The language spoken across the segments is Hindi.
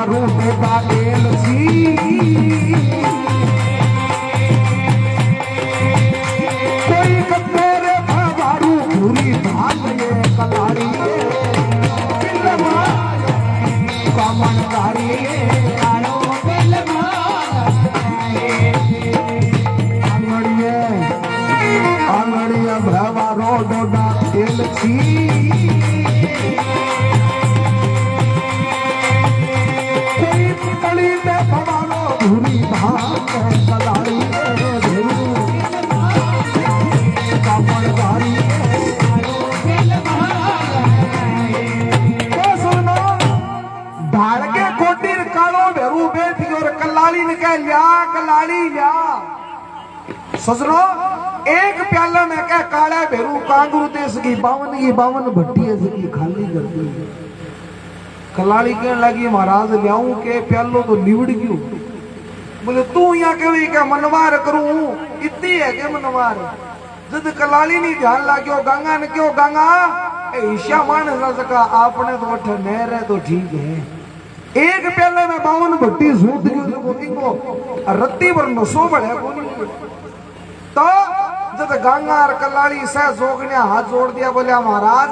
भवारू बेटा एलसी कोई कटोरे भवारू भूरी भाग ये कलाड़ी कामनदारी आंगड़िया भवारो डोडा एलसी भूरी भाग कलाड़ी कामनदारी तो सुनो ढाल के कोटी कालो भेरू बैठ और कलाड़ी ने कह लिया कलाड़ी लिया सजनो एक प्याला में कह काला भेरू कांगरू देश की बावन भट्टी है की खाली कर दी कलाड़ी कहने लगी महाराज लियाऊं के प्यालो तो लिवड़ क्यों बोले तू यहाँ के क्या मनवार करूं इतनी है के मनवार जद कलाली नहीं ध्यान लाग्यो गंगा ने क्यों गंगा ईशा मान सका आपने तो वठ नहर है तो ठीक है एक प्याले में 52 भट्टी सूत को रत्ती पर नसो बढ़े तो जब गंगा और कलाली से जोगने हाथ जोड़ दिया बोले महाराज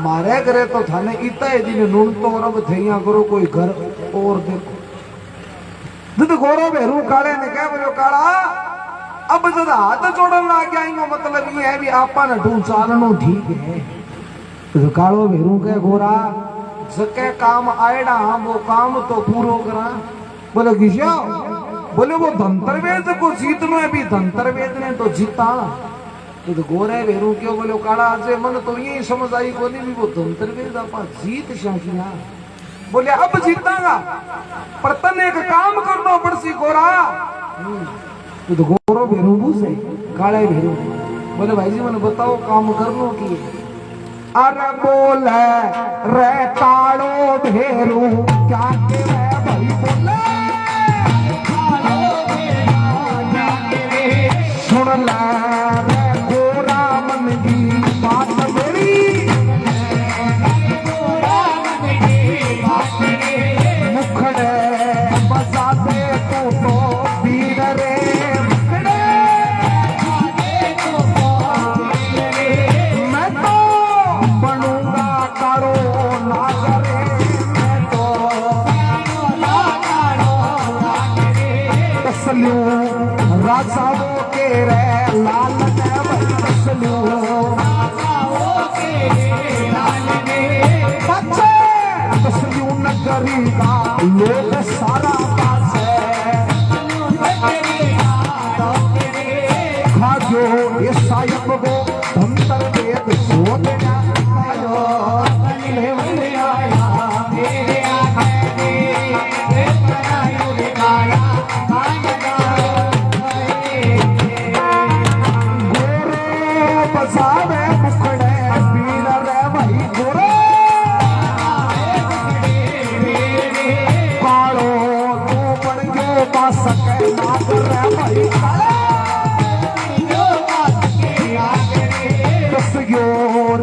मारे घरे तो थाने इतना दिन नून तो रब थे करो कोई घर और देखो जद गोरो भेरू काले ने कह बोलो काला अब जद हाथ जोड़न लग गया मतलब ये है भी आपा न ढूंढ चालनो ठीक है तो कालो भेरू के गोरा जके काम आएड़ा वो काम तो पूरो करा बोले किशा बोले वो धंतरवेद को जीतनो है भी धंतरवेद ने तो जीता तो गोरे भेरू क्यों बोले काला आज मन तो यही समझ आई को नहीं भी वो धंतरवेद आपा जीत शाकिया बोले अब जीतागा पर तने एक काम करना पड़सी गोरा तो गोरो भेरू से काले भेरू बोले भाई जी मैंने बताओ काम करनो की अरे बोले रे कालो भेरू क्या के भाई बोले सुन ले रे गोरा मन की बात मेरी मुखड़े बसा दे तो वीर रे मैं तो बनूंगा कारो नागरे मैं तो तसल्यू राजाओं के रे लाल ने तसल्यू बच्चे तसल्यू नगरी का लोग सारा पास है खाजो ये सायब को धंतर वेद सोने आयो ले ले आया मेरे आगे बनायो रे काया गोरे बसावे मुखड़े पीर रे भाई गोरे कालो तू बन गयो पास के नाग रे भाई काले दस गयो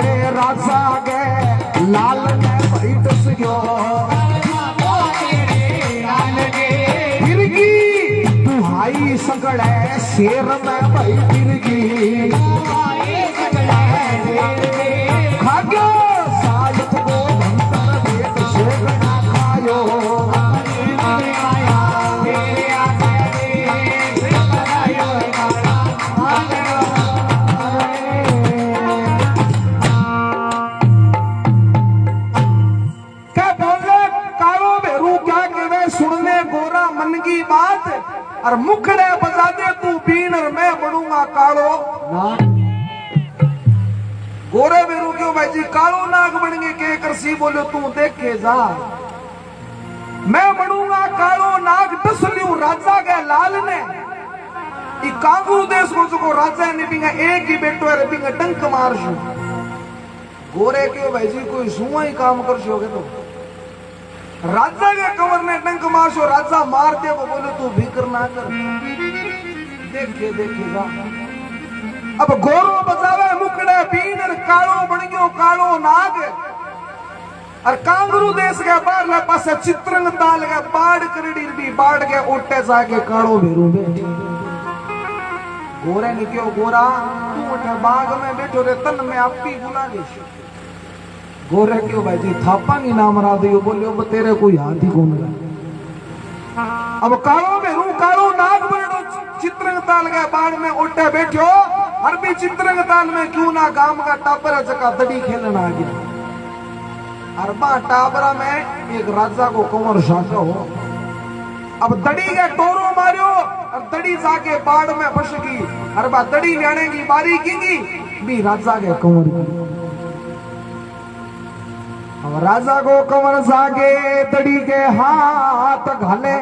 रे राजा गे लाल ने भाई दस गयो फिरगी तू हाई सगड़े शेर में भाई फिरगी खाग्यो साल को भंतर वेद सोगना खायो सुनने गोरा मन की बात और मुखड़े बजा दे तू बीन और मैं बनूंगा कालो नाग गोरे बेरू क्यों भाई जी कालो नाग बनेंगे के करसी बोलो तू देखे जा मैं बनूंगा कालो नाग टसलियो राजा के लाल ने कांगरू देश को राजा ने बिंगा एक ही बेटो है बिंगा डंक मार शू गोरे क्यों भाई जी कोई सुआ ही काम कर शोगे तो राजा के कमर ने डंक मारशो राजा मार दे वो बोले तू फिक्र ना कर देखेगा अब गोरो बजावे मुकड़े बीन कालो बन गयो कालो नाग और कांगरू देश के बारले पासे चित्रंग ताल के बाढ़ करड़ी भी बाढ़ के उठे जाके काड़ो भेरू बैठे गोरे ने क्यों गोरा तू उठे बाग में बैठो रे तन में आपी बुला दे गोरे क्यों भाई जी थापा नहीं नाम रा दियो बोलियो तेरे कोई हाथी कौन है अब काड़ो भेरू काड़ो नाग बनो चित्रंग ताल के बाढ़ में उठे बैठो हर भी चित्रंग ताल में क्यों ना गांव का टापर जका दड़ी खेलना आ गया अरबा टाबरा में एक राजा को कंवर शाका हो अब दड़ी के टोरो मारियो और दड़ी जाके बाढ़ में फंस गई अरबा दड़ी लेने की बारी की भी राजा के कंवर की अब राजा को कंवर जाके दड़ी के हाथ घाले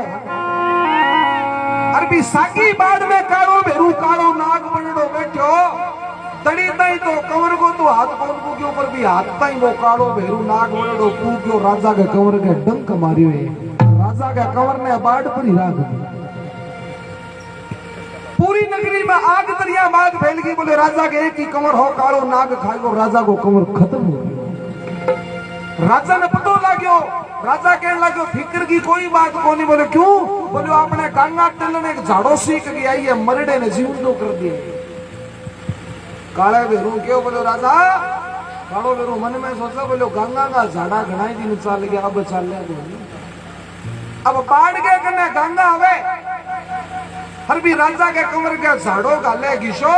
अरबी साकी बाढ़ में काड़ो भेरू काड़ो नाग बनड़ो बैठो दड़ी ताई तो कंवर को तो हाथ कौन को के ऊपर भी हाथ ताई वो काड़ो भेरू नाग बनड़ो कूक्यो राजा के कंवर के डंक मारियो है राजा के कंवर ने बाढ़ पर ही राख दी पूरी नगरी में आग दरिया बाग फैल गई बोले राजा के एक ही कंवर हो काड़ो नाग खायो राजा को कंवर खत्म हो गया राजा ने पतो लाग्यो राजा कहने लगे फिक्र की कोई बात को नहीं बोले क्यों बोले आपने गंगा टेलन एक झाड़ो सीख गया है मरडे ने जीवन कर दिया काले भेरू क्यों बोलो राजा कालो भेरू मन में सोचा बोलो गंगा का झाड़ा घनाई दिन चल गया अब चल अब बाढ़ के कने गंगा आवे हर भी राजा के कमर के झाड़ो गाले घिसो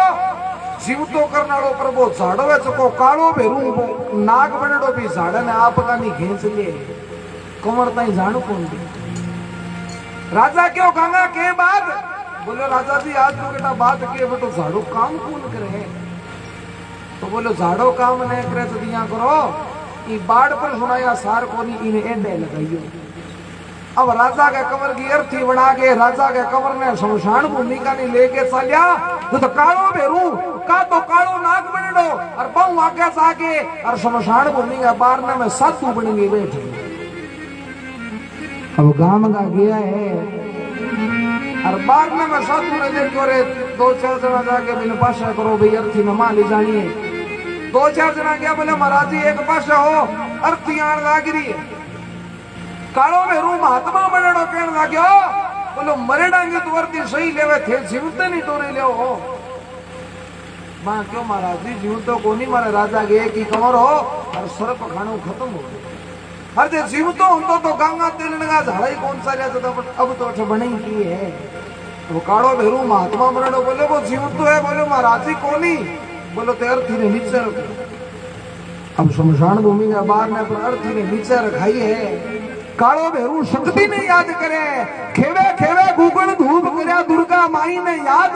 जीव तो करनाड़ो पर वो झाड़ो है चको कालो भेरू नाग बनड़ो भी झाड़ा ने आप का नहीं खींच लिए कमर ताई झाड़ू कौन दे राजा क्यों गंगा के बाद बोलो राजा जी आज तो बेटा बात के बेटो झाड़ू काम कौन करे तो बोलो झाड़ो काम नहीं करे तो दिया करो ये बाढ़ पर सुनाया सार को नहीं इन्हें एंडे लगाइयो अब राजा के कमर की अर्थी बना के राजा के कमर ने शमशान भूमि का नहीं लेके चलिया तो काड़ो भेरू का तो काड़ो नाग बनडो और बहु आगे जाके और शमशान भूमि के बारने में साधु बनेंगे बैठे अब गांव का गया है और बारने में साधु ने देखो रे 2-4 जना जाके मैंने पाशा करो भाई अर्थी न मान ली जानिए 2-4 जना क्या बोले महाराज जी एक पाशा हो अर्थी आन लाग रही है कालो भेरू महात्मा बनड़ो कहने लाग्यो बोलो मरे डांगे तो अर्थी सही लेवे थे जीवित नहीं टोरे ले हो मां क्यों महाराज जी जीवित को नहीं मारे राजा के एक ही कमर हो और सर्प खानो खत्म हो हर जे जीवित हो तो गंगा तेलन का झाड़ा ही कौन सा रहता था अब तो बनी की है वो काड़ो भेरू महात्मा बनड़ो बोले वो जीवित है बोले महाराज जी को नहीं बोलो तो अर्थी ने नीचे रखो अब शमशान भूमि के बाहर ने पर अर्थी ने नीचे रखाई है काड़ो भेरू शक्ति ने याद करे खेवे खेवे गुगल धूप करया दुर्गा माई ने याद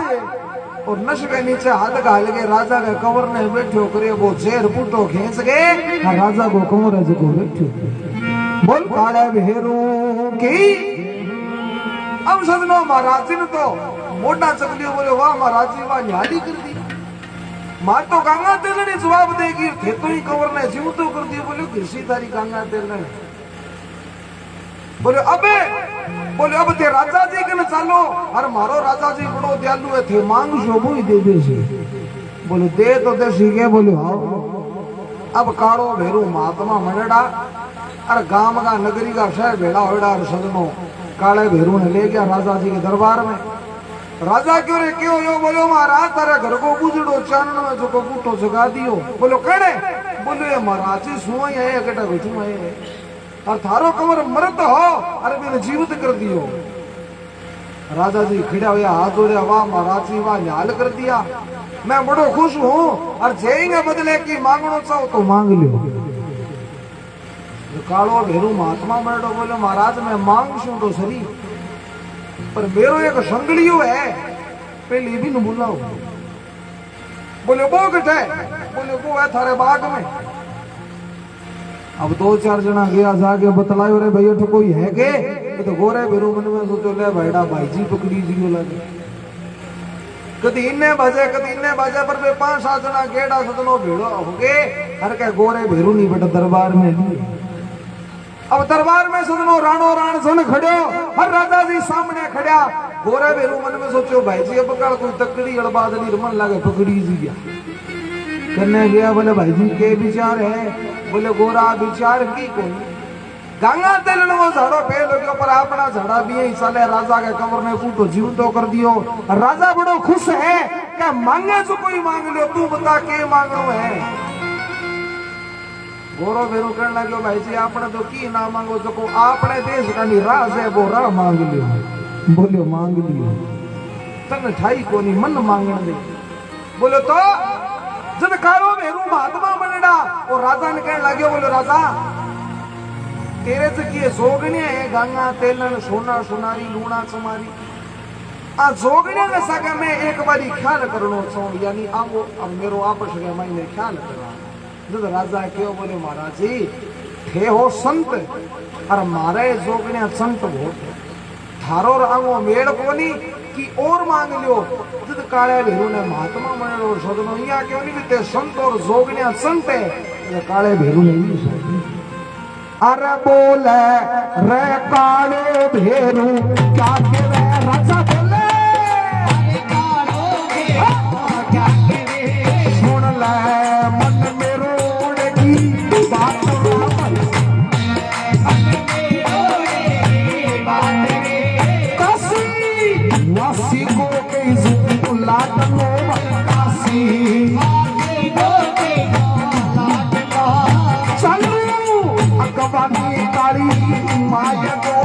और नश के नीचे हाथ घाल के राजा के कंवर ने बैठो करे वो शेर पुटो खींच के राजा को कंवर को बैठो बोल काड़े भेरू की अब सजनो महाराज ने तो मोटा चकलियो बोले वाह महाराज जी वाह न्याली कर दी मार तो गंगा तेल ने जवाब देगी थे तो ही कंवर ने जीव तो कर दिया बोले किसी तारी गंगा तेल ने बोले अब ते राजा जी के चालो और मारो राजा जी बड़ो दयालु है थे मांग शोभो ही दे दे बोले दे तो दे सीखे बोले आओ अब काड़ो भेरू महात्मा मनड़ा और गांव का नगरी का शहर भेड़ा होड़ा और सदनो काले भेरू ने ले गया राजा जी के दरबार में राजा क्यों रे क्यों यो बोलो महाराज तारे घर को बुजड़ो चानन में जो को बूटो जगा दियो बोलो कड़े बोलो ये महाराज जी सुई है एकटा बैठू है और थारो कमर मरत हो अरे मैंने जीवित कर दियो राजा जी खड़ा हुआ हाथ जोड़े वाह महाराज जी वाह न्याल कर दिया मैं बड़ो खुश हूँ और जेंगे बदले की मांगनो चाहो तो मांग लियो कालो भेरू महात्मा मरडो बोले महाराज मैं मांग छू तो सही पर मेरो एक संगड़ियो है पहले भी न बुलाओ बोले वो कटे बोले वो है थारे बाग में अब 2-4 जना गया जाके बतलायो रे भैया तो कोई है के तो गोरे भेरू मन में सोचो ले भाईड़ा भाई जी पकड़ी जियो लगे कदी इन्ने बजे पर वे 5-7 जना गेड़ा सदनो भेड़ो हो गए हर के गोरे भेरू नहीं बट दरबार में लिए अब दरबार में सदनो राणो राण सन खड़ो हर राजा जी सामने खड़ा गोरे भेरू मन में सोचो भाई जी अब कल कोई तकड़ी अड़बाद नहीं मन लगे पकड़ी जी गया करने गया बोले भाई जी के विचार है? बोले गोरा विचार की कोई गंगा तेल वो झाड़ो फेल हो गयो पर अपना झाड़ा भी है साले राजा के कबर ने फूटो जीवतो कर दियो। राजा बड़ो खुश है कि मांगे जो कोई मांग लो, तू बता के मांगो है। गोरो भेरू कहने लगे भाई जी आपने तो की ना मांगो जो को आपने देश का राज है वो राह मांग लियो। बोलो मांग लियो तन ठाई को नहीं मन मांगने दे। बोलो तो जब कारो भेरू महात्मा बनड़ा और राजा ने कहने लगे बोलो राजा तेरे से किए जोगने है गंगा तेलन सोना सोनारी लूणा चमारी आ जोगने ने सके मैं एक बारी ख्याल करनो चाहूं यानी आओ अब मेरो आपस में मैंने ख्याल करा। जब राजा क्यों बोले महाराज जी थे हो संत और मारे जोगने संत बहुत थारो आंगो मेड़ कोनी कि और मांग लियो। जब काले भेरू ने महात्मा बने और सदनो यहाँ क्यों नहीं बीते संत और जोगने संत है काले भेरू ने भी सोची। अरे बोले रे काले भेरू क्या के रे राजा बोले अरे कालो भेरू क्या के रे सुन ले मन मेरो की बात काशी को के जुला तनो काशी अगवानी काली माया को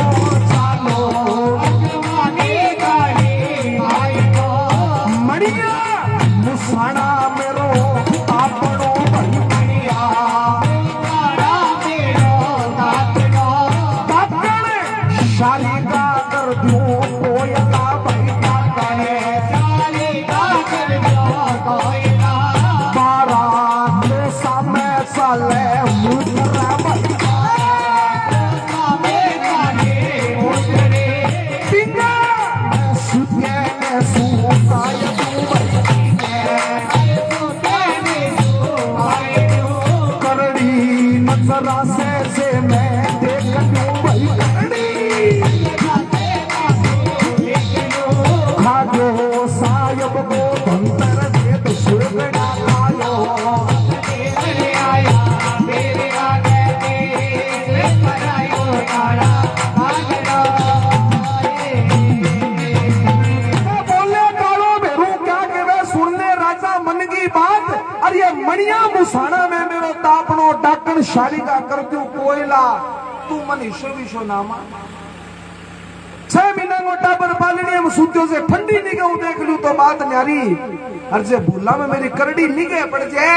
चालो अगवानी काली माया को मड़िया मुसाना मेरो आपनो बढ़िया मुसाना मेरो आपनो पापण शालिका कर दूं कोयला बैठा करे शालिका कर दूं कोयला बारा तो सामे साले मुतरा से मैं देख लूं भाई खागो सायब को भंतर दे तो सुरगड़ा खायो मेरे आगे करायो तारा बोले कालो भेरू क्या कहवे सुनने राजा मन की बात। अरे ये मणिया मुसाना में मेरो तापनो डाकन शालिका कर दू कोयला तू मन ईशो विशो नामा 6 महीना गोटा पर पालनी में सूत्यों से ठंडी निगाह देख लू तो बात न्यारी। अरे भूला में मेरी करड़ी निगाह पड़ जाए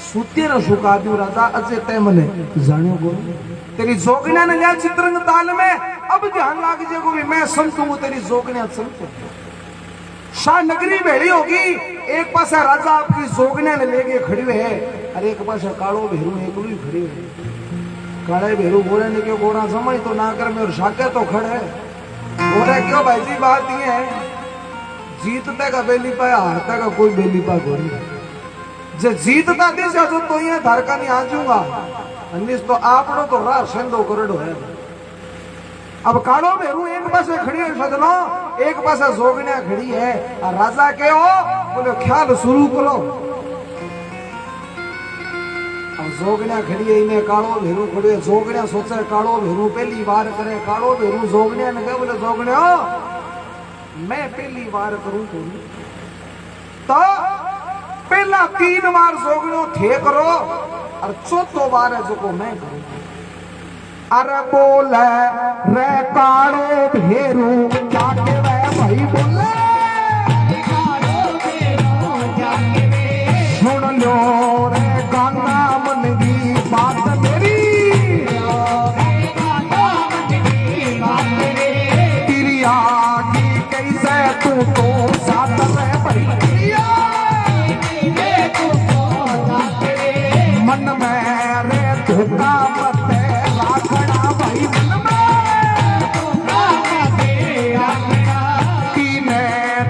सूत्य न सुखा दू राजा अजय तय मने जानियो को तेरी जोगना ने लिया चित्रंग ताल में अब ध्यान लाग जाएगो भी मैं संत हूं तेरी जोगना संत शाह नगरी भेड़ी होगी। एक पास राजा आपकी जोगने ने लेके खड़ी है और एक पास कालो भेरू एक भी खड़ी है। काले भेरू बोले ने क्यों गोरा समय तो ना कर मेरे शाके तो खड़े बोले क्यों भाई जी बात ये है जीतते का बेली पाया हारता का कोई बेली पा गोरी जे जीतता दिशा जो तो ये धारका नहीं आ जाऊंगा अन्य तो आपनो तो राह सेंदो करड़ो है। अब कालो भेरू एक पासे खड़ी है सजनो एक पासे जोगने खड़ी है और राजा के हो बोले ख्याल शुरू करो। अब जोगने खड़ी है इन्हें कालो भेरू खड़ी है जोगने सोचे कालो भेरू पहली बार करे कालो भेरू जोगने ने कहे बोले जोगने हो मैं पहली बार करूं तो पहला 3 बार जोगनो थे करो और चौथो बार है जो को मैं करूं। अरे बोले रे कालो भेरू क्या के वे भाई बोले सुन लो रे गंगा मन की बात मेरी तेरी आगी कैसे तू तो साथ में भैया मन में रे धोखा मत राखना भाई मन में तीने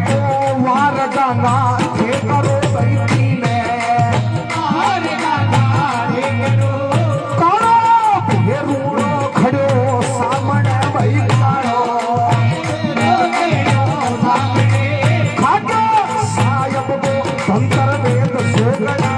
तो वार गंगा थे करो भाई तीने कालो भेरू खड़ो सामने भाई कालो खाके सायब को धंतर वेद सोगड़ा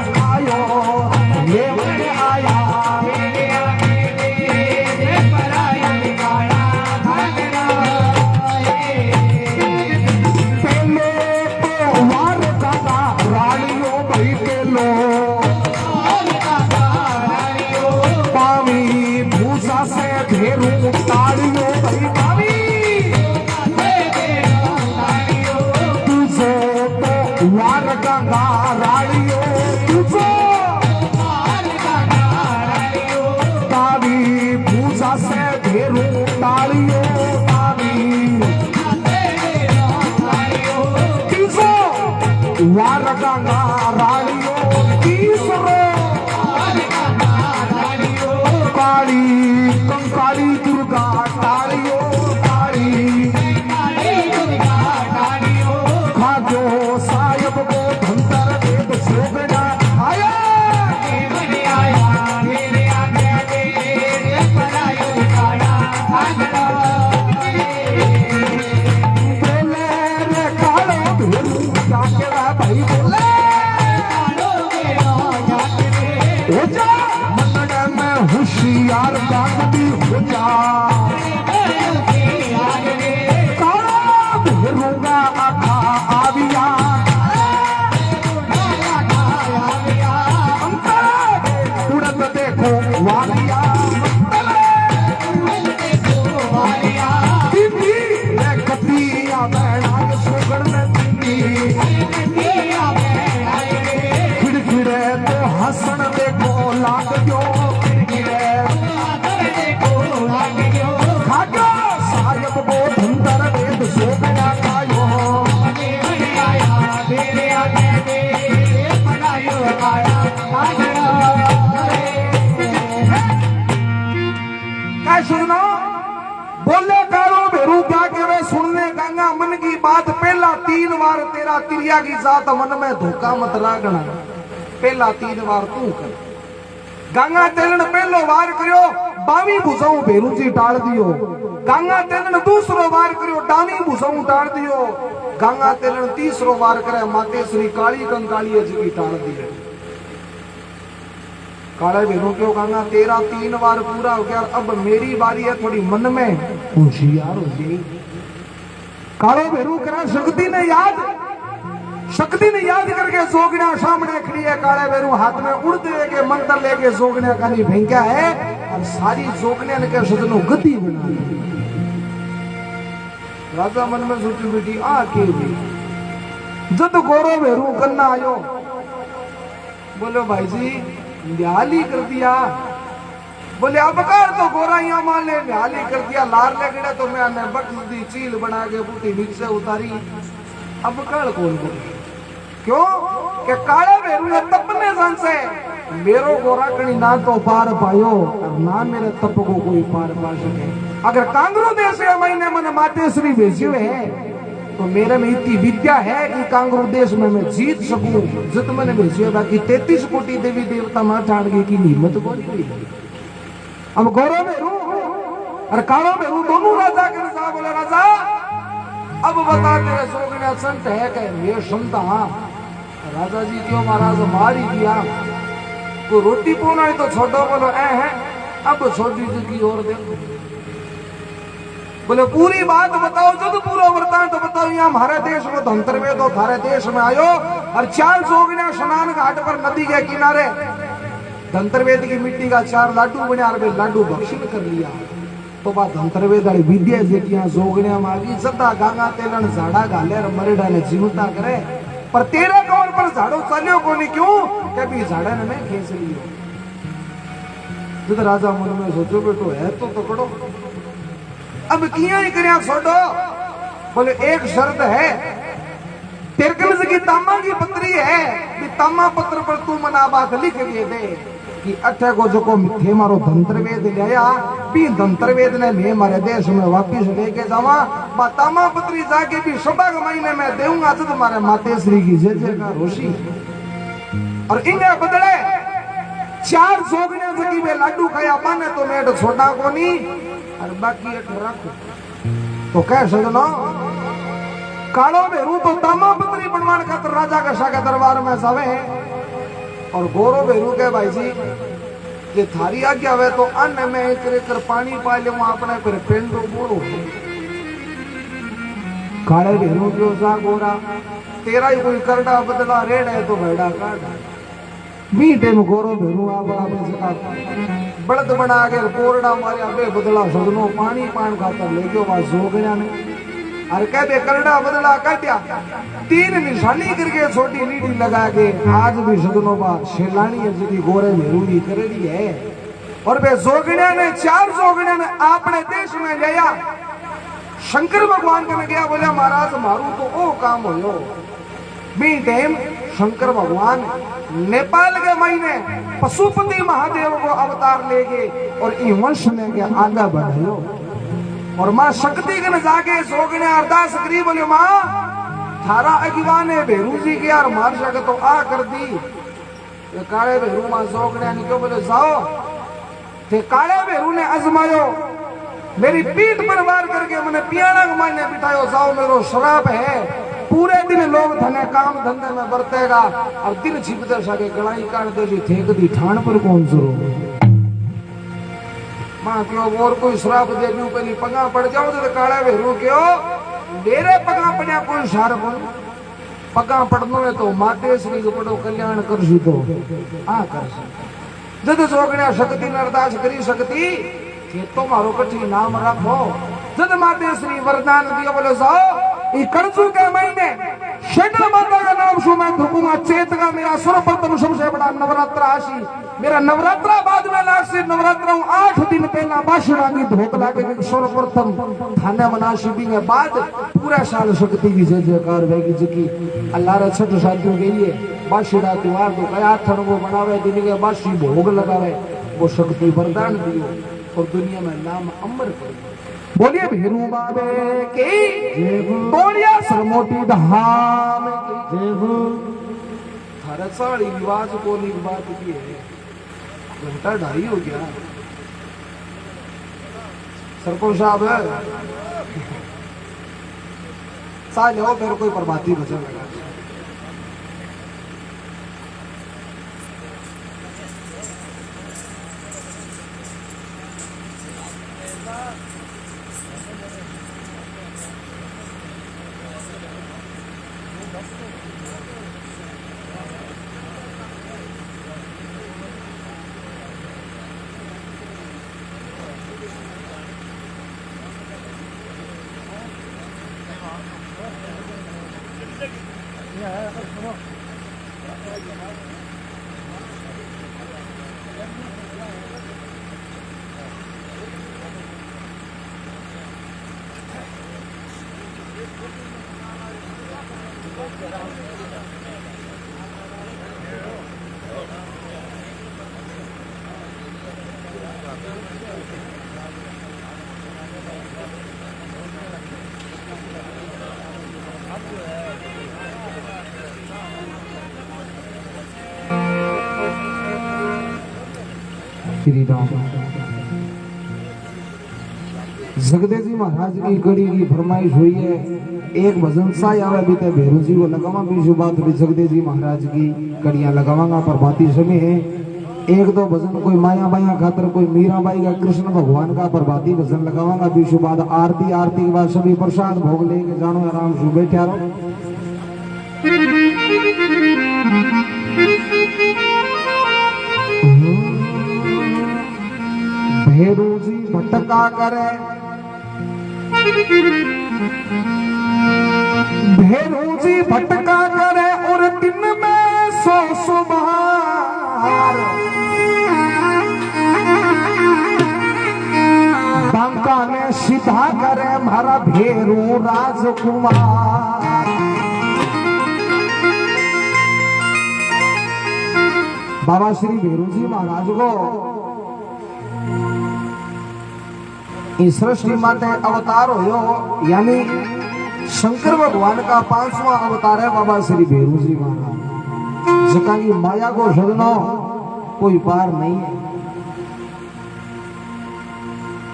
वार गंगा राड़ियो तुझो तावी पूजा से भेरू तालियो तावी तुझो वार गंगा राड़ियो तीसरो काली कंकाली दुर्गा तालियो ताली खाजो साहेब को धंतर वेद सोगना आया बोले रे कालो भेरू क्या केड़ा भाई बोले हो जा मनड़ में होशियार बागदी हो जा कालो भेरूगा आखा आविया उड़त देखो वालिया दीदी मैं कतिया बैठा सोगड़ में खिड़खिड़े तो हसन देखो लाग जो खाजो साहेब को धंतर वेद सोगना खायो क्या सुनना बोले कारो भेरू क्या कहे सुनने गंगा मन की बात पहला 3 बार तेरा तिरिया की जात मन में धोखा मत लागना पहला 3 बार तू कर गंगा तेलन पहलो वार करियो बावी भुजाऊ भेरू जी टाल दियो गंगा तेलन दूसरो वार करियो डानी भुजाऊ टाल दियो गंगा तेलन तीसरो वार करे माते श्री काली कंकाली जी की टाल दियो काले भेरू क्यों गंगा तेरा 3 बार पूरा हो गया अब मेरी बारी है थोड़ी मन में होशियार हो जी काले भेरू करा शक्ति ने याद करके जोगना सामने खड़ी है काले भेरू हाथ में उड़ते लेके मंत्र लेके जोगने का नहीं भेंक्या है और सारी जोगने ने के सदनो गति बना दी राजा मन में सोची बेटी आ के भी जद गोरो भेरू करना आयो बोलो भाई जी न्याली कर दिया बोले अब कर तो गोरा यहाँ मान ले न्याली कर दिया लार ले गए तो मैं बख्श दी चील बना के बूटी नीचे उतारी अब कर कौन बोले क्यों कि काले भेरू तपने सन से मेरो गोरा कणी ना तो पार पायो और ना मेरे तप को कोई पार पा सके अगर कांगरू देश के महीने मन माते श्री भेजियो है तो मेरे में इतनी विद्या है कि कांगरू देश में मैं जीत सकूं जित मैंने भेजियो बाकी 33 कोटि देवी देवता मां ठाड़ की हिम्मत को नहीं अब गौरव भेरू और कालो भेरू दोनों राजा के साथ बोले राजा अब बता तेरे सोगने संत है कह ये सुनता राजा जी क्यों महाराज मारी दिया को रोटी पोना है तो छोटो बोलो ए है अब छोटी जी की ओर देखो बोले पूरी बात बताओ जब पूरा वृतांत तो बताओ यहाँ हमारे देश में धंतरवे तो थारे देश में आयो और 4 जोगने स्नान घाट पर नदी के किनारे धंतरवेद की मिट्टी का 4 लाडू बने और लाडू भक्षण कर लिया तो बात धंतरवेद वाली विद्या जेटियां जोगने मांगी सदा गांगा तेलन झाड़ा गाले मरेडा ने जीवता करे पर तेरे कौन पर झाड़ो चलियो कोनी क्यों कभी झाड़ा ने मैं खींच लियो जब राजा मन में सोचो बेटो है तो पकड़ो अब किया ही करया छोड़ो बोले एक शर्त है तेरे की तामा की पत्री है कि तामा पत्र पर तू मना बात लिख दिए दे कि अठे को जो को मिथे मारो धंतरवेद लिया भी धंतरवेद ने मैं मारे देश में वापिस लेके जावा तामा पत्री जाके भी सभा के महीने में देऊंगा तो तुम्हारे माते श्री की जय जय का रोशी और इन्हें बदले 4 जोगने जगी में लाडू खाया पाने तो मैं तो छोटा को नहीं और बाकी एक रखो तो कह सजनो कालो भेरू तो तामा पत्री बनवान खातर राजा का शाह के दरबार में जावे और गोरो भेरू के भाई जी ये थारी आज्ञा हुए तो अन्न में एक पानी पा ले अपने फिर पेंडो बोलो काले भेरू क्यों जा गोरा तेरा ही कोई करड़ा बदला रेड है तो भेड़ा काटा मीठे में गोरो भेरू बड़द बना के कोरडा मारे बे बदला सदनो पानी पान खातर ले गयो बात जोगना ने और कहते करड़ा बदला काट्या 3 निशानी करके छोटी लीटी लगा के आज भी सदनों बा शेलानी जी गोरे मेरूरी करेड़ी है। और वे जोगणिया ने 4 जोगणिया ने अपने देश में लिया। शंकर भगवान कने गया बोले महाराज मारू तो ओ काम होयो। बी टाइम शंकर भगवान नेपाल के महीने पशुपति महादेव को अवतार ले गए और ई वंश में के आगे बढ़ायो। और मां शक्ति कने जाके जोगने अरदास करी बोले मां थारा अगवा ने भेरू जी के यार मार सके तो आ कर दी। ये काले भेरू मां जोगने ने क्यों बोले जाओ ते काले भेरू ने आजमायो मेरी पीठ पर वार करके मैंने पियाना मारने बिठायो। जाओ मेरो शराब है पूरे दिन लोग धने काम धंधे में बरतेगा और दिन छिपते सके गलाई काट दे थे कदी ठाण पर कौन सुरो मां क्यों और कोई शराब दे दूं पहली पगा पड़ जाओ तो काले भेरू क्यों मेरे पगा पड़ा कोई सार को पगा पड़नो है तो माते श्री को पड़ो कल्याण करसी तो आ करसी जद जोगणा शक्ति अरदास करी सकती ये तो मारो कठी नाम रखो। जद माते श्री वरदान दियो बोले जाओ ई कड़जू के महीने शेडल माता का नाम शु मैं धुकूंगा चेत का मेरा सर्वप्रथम सबसे बड़ा नवरात्र आशी मेरा नवरात्रा बाद में लास्ट नवरात्र 8 दिन पहला बाशड़ा की धोक लागे सर्वप्रथम थाने मनाशी भी के बाद पूरा साल शक्ति की जय जयकार वेगी जकी अल्लाह रे छठ साथियों के लिए बाशड़ा त्योहार तो कया थण को बनावे दिन के बाशी भोग लगावे वो शक्ति वरदान दियो और दुनिया में नाम अमर कर बोलिए भेरू बाबे की बोलिया सरमोटी धाम की जय हो। हर साड़ी रिवाज बोली बात की है 1:30 हो गया सरपंच साहब साल हो फिर कोई प्रभाती भजन लगा। श्री राम जगदेव जी महाराज की कड़ी की फरमाइश हुई है। एक भजन सा आवे बीते भेरू जी को लगावा भी बात भी जगदेव जी महाराज की कड़ियां लगावांगा पर बाती समय है। एक दो भजन कोई माया बाया खातर कोई मीराबाई का कृष्ण भगवान का पर बाती भजन लगावांगा भी बाद आरती आरती के बाद सभी प्रसाद भोग लेके जानो आराम से बैठा रहो। भेरू जी भटका करे भेरू जी भटका करे और दिन में 100 बार बांका ने सीधा करे हमारा भेरू राजकुमार। बाबा श्री भेरू जी महाराज को इस सृष्टि माते अवतार हो यानी शंकर भगवान का 5वां अवतार है बाबा श्री भेरू जी महाराज जका की माया को सदनो कोई पार नहीं है।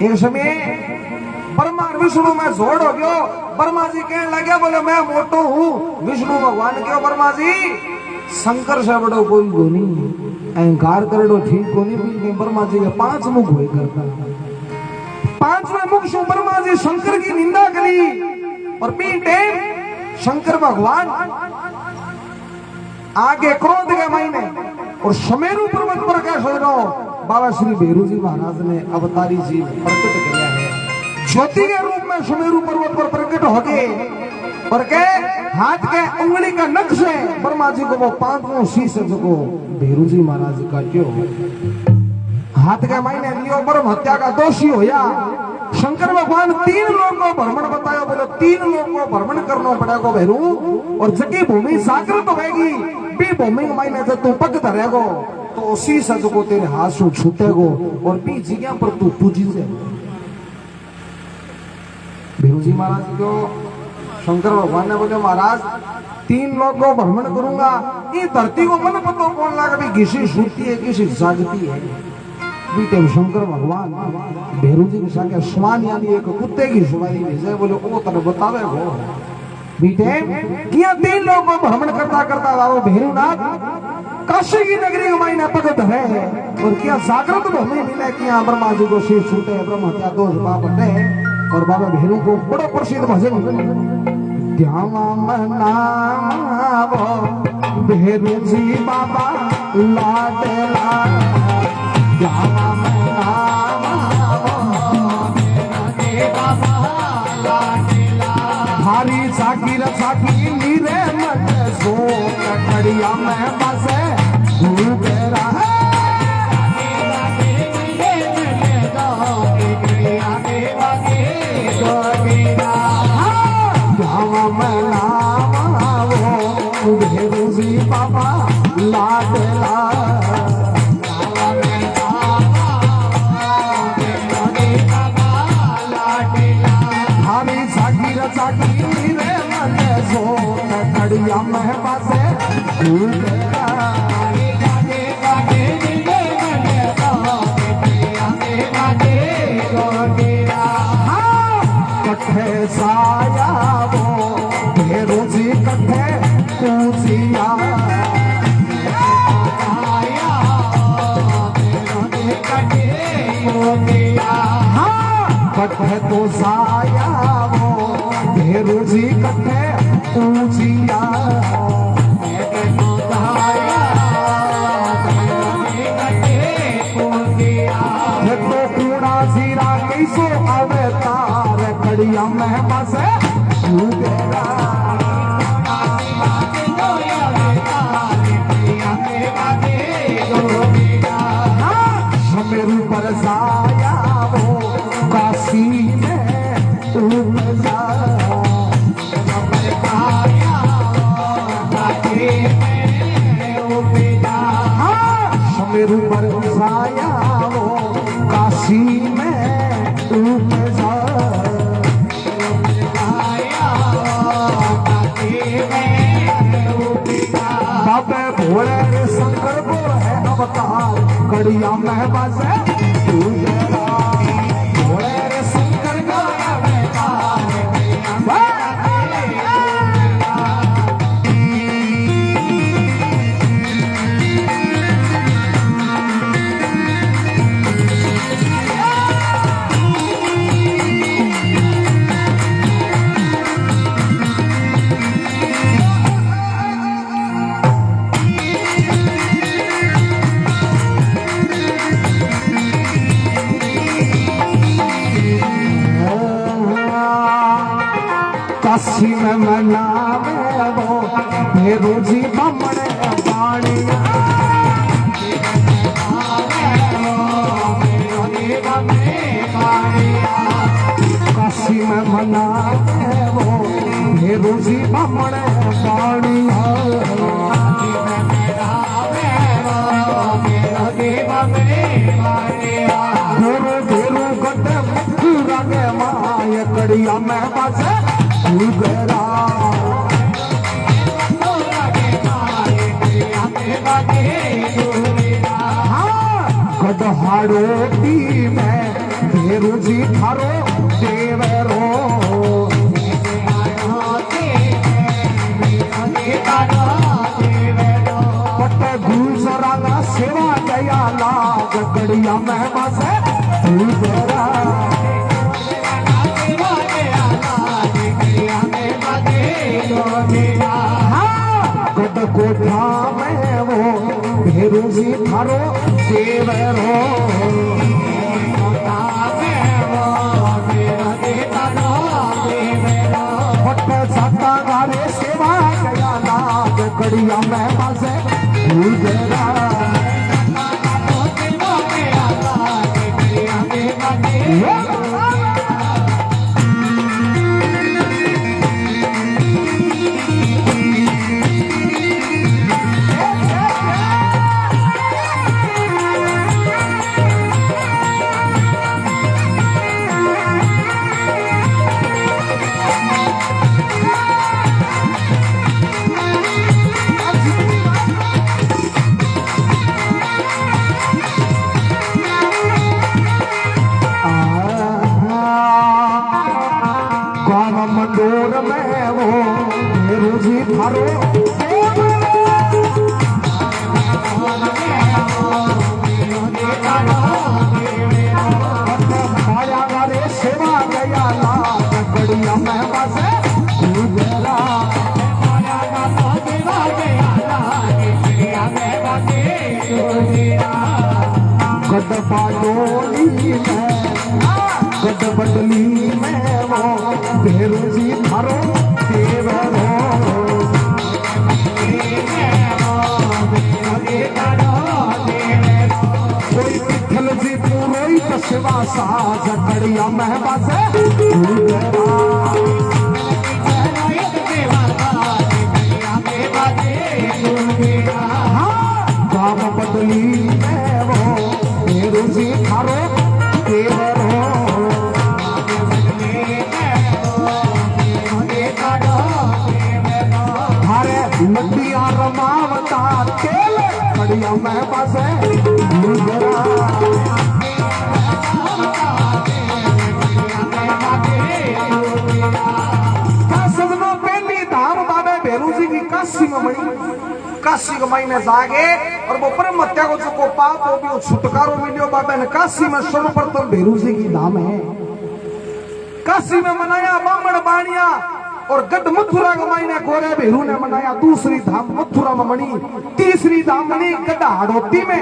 एक समय ब्रह्मा विष्णु में जोड़ हो गयो। ब्रह्मा जी कहने लगे बोले मैं मोटो हूँ। विष्णु भगवान क्यों ब्रह्मा जी शंकर से बड़ो कोई को नहीं अहंकार करो ठीक को नहीं। ब्रह्मा जी के 5 मुख हुए करता 5वें मुख से ब्रह्मा जी शंकर की निंदा करी और पीटे शंकर भगवान आगे क्रोध के महीने और सुमेरु पर्वत पर क्या सोच रहा हो बाबा श्री भेरू जी महाराज ने अवतारी जी प्रकट किया है। ज्योति के रूप में सुमेरु पर्वत पर प्रकट हो गए और के हाथ के उंगली का नख से ब्रह्मा जी को वो 5वां शीश को भेरू जी महाराज का क्यों हाथ के मायने लियो ब्रह्म हत्या का दोषी होया। शंकर भगवान 3 लोगों को भ्रमण बताया बोले 3 लोगों को भ्रमण करना पड़ेगा भेरू और जकी भूमि जागृत होगी बी भूमि मायने जब तू पग धरेगो तो उसी सज को तेरे हाथ से छूटेगो और बी जगह पर तू पूजी से भेरू जी महाराज को शंकर भगवान ने बोले महाराज 3 लोग को भ्रमण करूंगा ये धरती को मन पता कौन लगा भी किसी सूती है किसी जागती है बीते शंकर भगवान भेरू जी के संगे समान यानी एक कुत्ते की सवारी भेजे बोले वो तने बतावे वो बीते किया 3 लोग को भ्रमण करता करता वो भेरूनाथ काशी की नगरी में मायने पग धरे और क्या जागृत भूमि मिले किया ब्रह्मा जी को शीश छूटे ब्रह्म हत्या दोष पाप हटे और बाबा भेरू को बड़ा प्रसिद्ध भजन ध्यान मनावो भेरू जी बाबा लाडला ध्यान मनावो भेरू जी बाबा लाडला हरी साकी रसाकी नीरे मन सो कड़िया में बसे गुबेरा भेरू जी बाबा लाडला हरी साकी रसाकी रे मन सो कड़िया में बसे कट्ठे साया वो भेरू जी कट्ठे पूजिया कट्ठे तो साया वो भेरू जी कट्ठे पूजिया तो कूड़ा जीरा कैसो अवतार कड़िया में बसे मेरू पर साया वो काशी में तुम जा मेरू पर साया वो काशी में तुम जा बाबे भोले शंकर को है अवतार कड़िया में बसे भोले शंकर को अवतार काशी में मनावे वो भेरू जी बमण पानी काशी में मनावे वो भेरू जी बमण पानी भेरू भेरू गट मुखरा के माय कड़िया में बसे गढ़हाड़ोटी में भेरू जी थारो देवरो पट गुजरा सेवा गया लाग गड़िया में बसे गढ़ कोठा में वो भेरू जी थारो देवरो कड़िया में बसे गुजरा मंडोर में वो भेरू जी थारो आया गारे सेवा गया लाल कड़िया में बसे गुजरा गड पाडोली में गड बदली में वो भेरू जी थारो देवरो कोई पिथल जी पुरोई तस्वा साज कड़िया में बसे गुजरा गाम बदली में वो भेरू जी थारो देवरो लड्डिया रमावता तेल कड़िया में बसे गुजरा सजना पहली धाम बाबे भेरू जी की काशी में मणि काशी के महीने जागे और वो परम हत्या को जो पाप हो भी छुटकारो मिलियो बाबे ने काशी में सर्वप्रथम भेरू जी की धाम है काशी में मनाया बामण बाणिया और गड मथुरा के महीने गोरे भेरू ने मनाया दूसरी धाम मथुरा में मनी तीसरी धाम मनी गड हाड़ोती में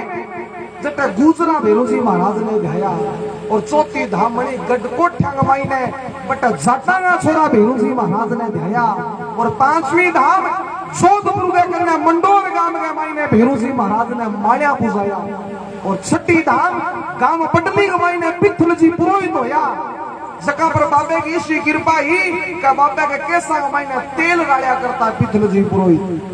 जटे गुजरा भेरू जी महाराज ने गया और चौथी धाम मनी गड कोठा के महीने बट जटांगा छोरा भेरू जी महाराज ने गया और पांचवी धाम जोधपुर के कन्या मंडोर गांव के महीने भेरू जी महाराज ने माया पूजाया और छठी धाम गांव पटली के महीने पिथल जी पुरोहित होया सका पर बाबे की इसी कृपा ही का बाबे के कैसा महीने तेल गाड़िया करता पिथल जी पुरोहित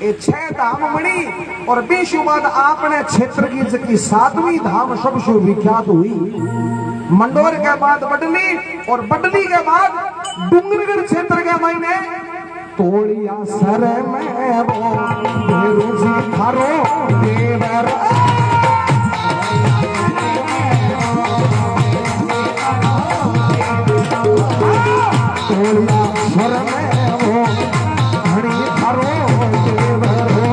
ये 6 धाम मणि और 20 बाद आपने क्षेत्र की 7वीं धाम सबसे विख्यात हुई मंडोर के बाद बडली और बडली के बाद डूंगरगढ़ क्षेत्र के महीने तोड़िया सर में वो भेरू जी थारो देवर तोड़िया सर में वो घड़ी थारो देवरो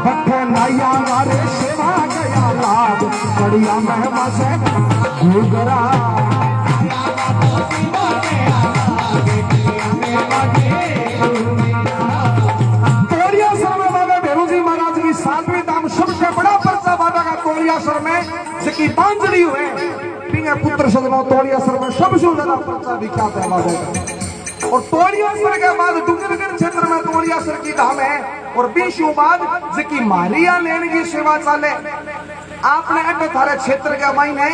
बट्टे नाया मारे सेवा गया लाभ कड़िया में बसे गुजरा तोड़िया सर में बाबा भेरू जी महाराज की 7वीं धाम सबसे बड़ा पर्चा बाबा का तोड़िया सर में जिसकी पांजड़ी हुए पिंगे पुत्र सदनों तोड़िया सर में सबसे ज्यादा पर्चा विख्यात है बाबा का और तोड़िया सर के बाद डूंगरगढ़ क्षेत्र में तोड़िया सर की धाम है और 20 बाद जिसकी मारिया लेने की सेवा चाले आपने अड्डे थारे क्षेत्र के महीने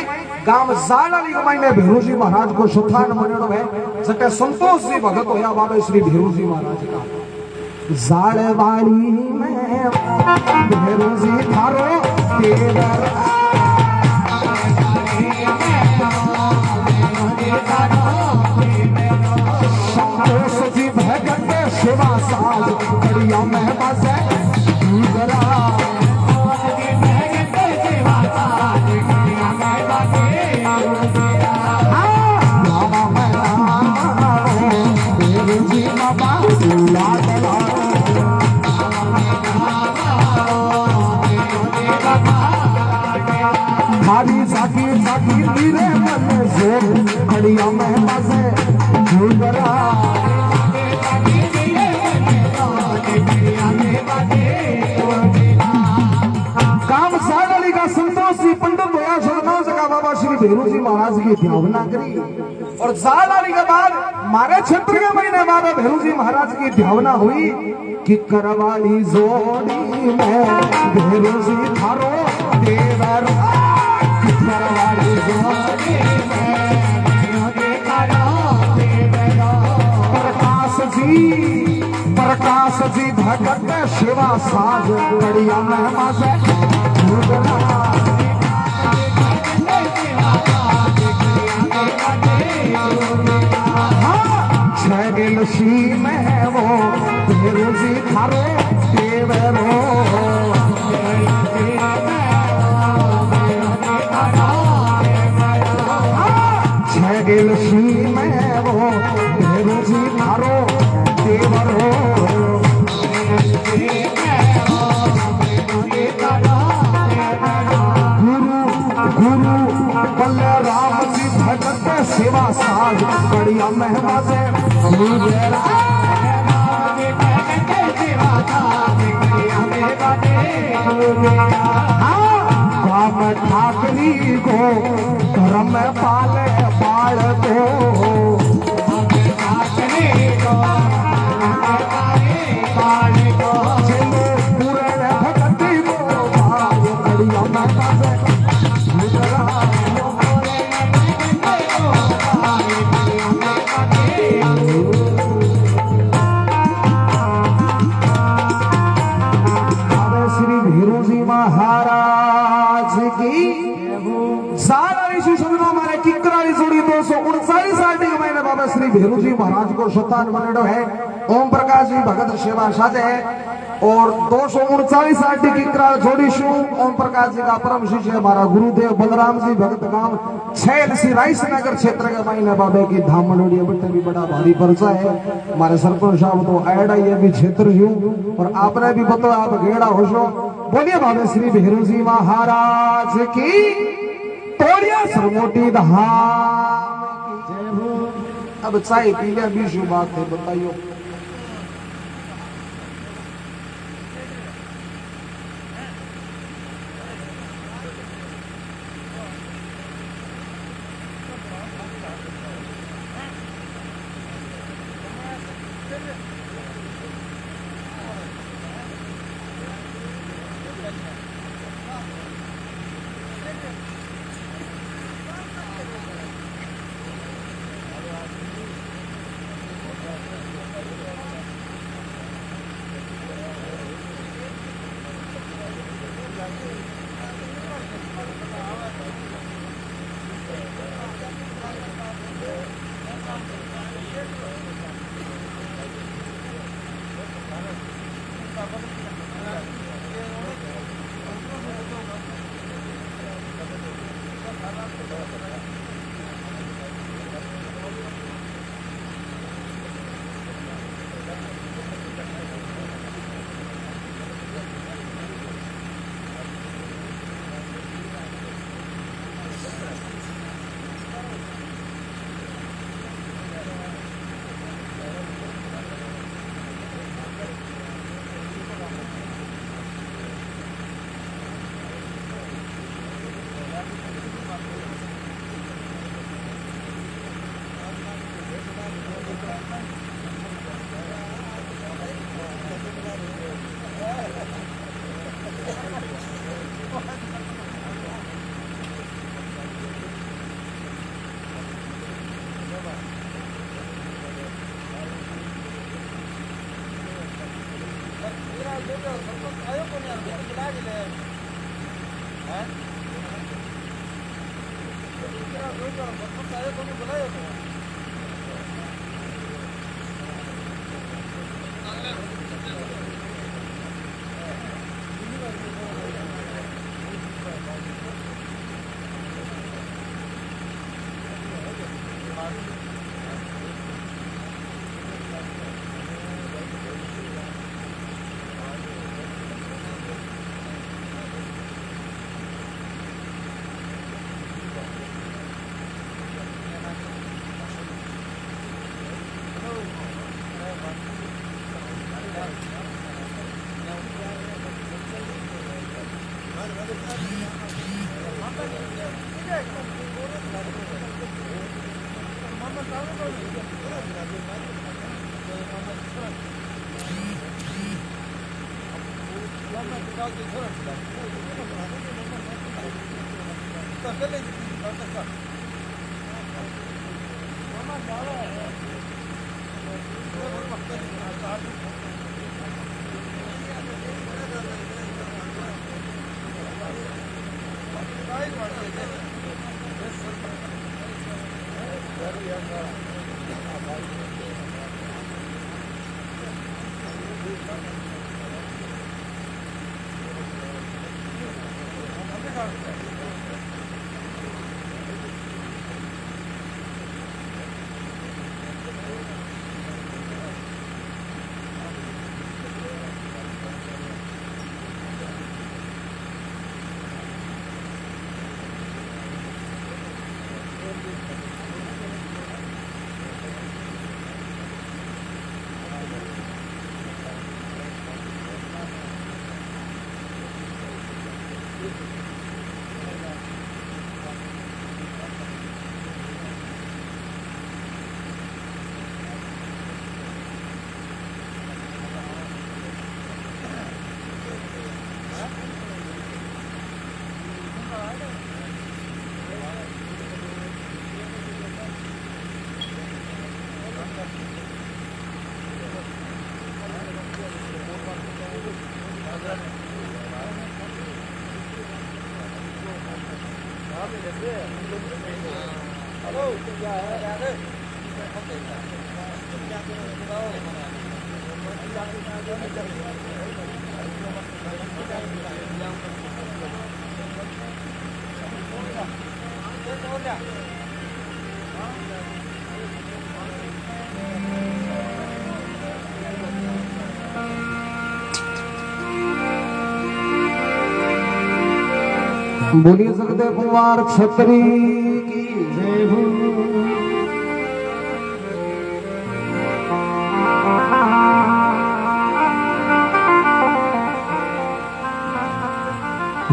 गांव जाड़ाली के महीने भेरू जी महाराज को सुथान मनेड़ो है जटे संतोष जी भगत होया बाबा श्री भेरू जी महाराज का जाड़वाड़ी में भेरू जी थारो देवर संतोष जी भगत सेवा साज कड़िया में बसे गुजरा भारी साकी साकी मेरे मन से कड़िया में बसे गुजरा काम साड़ाली का संतोष जी पंडित होया सदनाव सका बाबा श्री भेरू जी महाराज की ध्यावना करी और साल आने के बाद मारे क्षेत्र के महीने बाबा भेरू जी महाराज की ध्यावना हुई कि करवाली जोड़ी में भेरू जी थारो देवर करवाली जोड़ी में प्रकाश जी भगत शिवा साज बढ़िया महिमा से छगिल सी में वो भेरू जी थारो देवरो छगिल सी में वो भेरू जी थारो देवरो गुरु बलराम जी भगत सेवा साज बढ़िया महिमा से राम ठाकरी को धर्म पाले बाल को महाराज की सारा इशू समझो हमारे किकराली जोड़ी 239 साल के महीने बाबा श्री भेरू जी महाराज को शतान बनेडो है ओम प्रकाश जी भगत सेवा साधे है और 239 साल की किकराल जोड़ी शू ओम प्रकाश जी का परम शिष्य हमारा गुरुदेव बलराम जी भगत गांव छैल सी राइस नगर क्षेत्र के महीने बाबा की धाम मंडोड़ी बट्टे भी बड़ा भारी पर्चा है हमारे सरपंच साहब तो ऐडा ये भी क्षेत्र हूँ और आपने भी बताया आप घेड़ा होशो बोलिए बाबा श्री भेरू जी महाराज की तोड़िया सरमोटी धाम जय हो। अब चाय पी लिया भी शुभ बात है बताइयो बोलिए सकते कुमार छत्री की जय हो।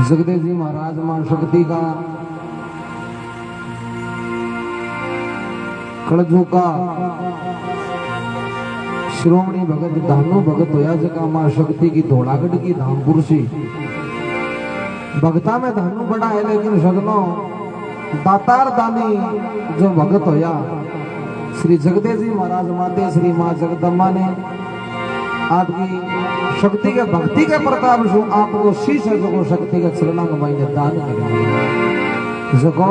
जगदेव जी महाराज मां शक्ति का कड़जू का श्रोमणी भगत धानु भगत होया जका मां शक्ति की धोलागढ़ की धामपुरसी भगता में धानु बड़ा है, लेकिन सगनो दातार दानी जो भगत होया श्री जगदेव जी महाराज माते श्री मां जगदम्बा ने आपकी शक्ति के भक्ति के प्रताप से आपको शीश है जो शक्ति के चरणों में दान कर जो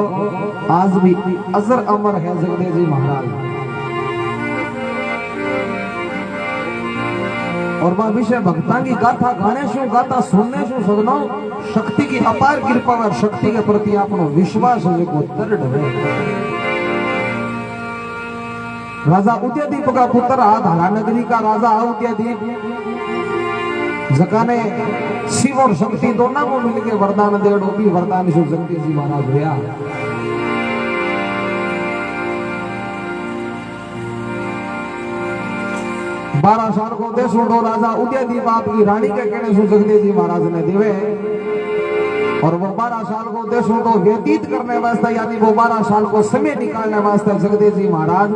आज भी अजर अमर है जगदेव जी महाराज। और मां विषय भक्ता की गाथा गाने शू गाथा सुनने शू सगनो शक्ति की अपार कृपा और शक्ति के प्रति आपनो विश्वास है जो दृढ़ है। राजा उदयदीप का पुत्र धारा नगरी का राजा उदयदीप जका ने शिव और शक्ति दोनों को मिलकर वरदान दे भी वरदान शिव शक्ति जी महाराज हुआ। बारह साल को देश उठो राजा उदयदीप आपकी रानी के कहने शिव शक्ति जी महाराज ने दिवे और वो 12 साल को देशों को व्यतीत करने वास्ते यानी वो 12 साल को समय निकालने वास्ते जगदेव जी महाराज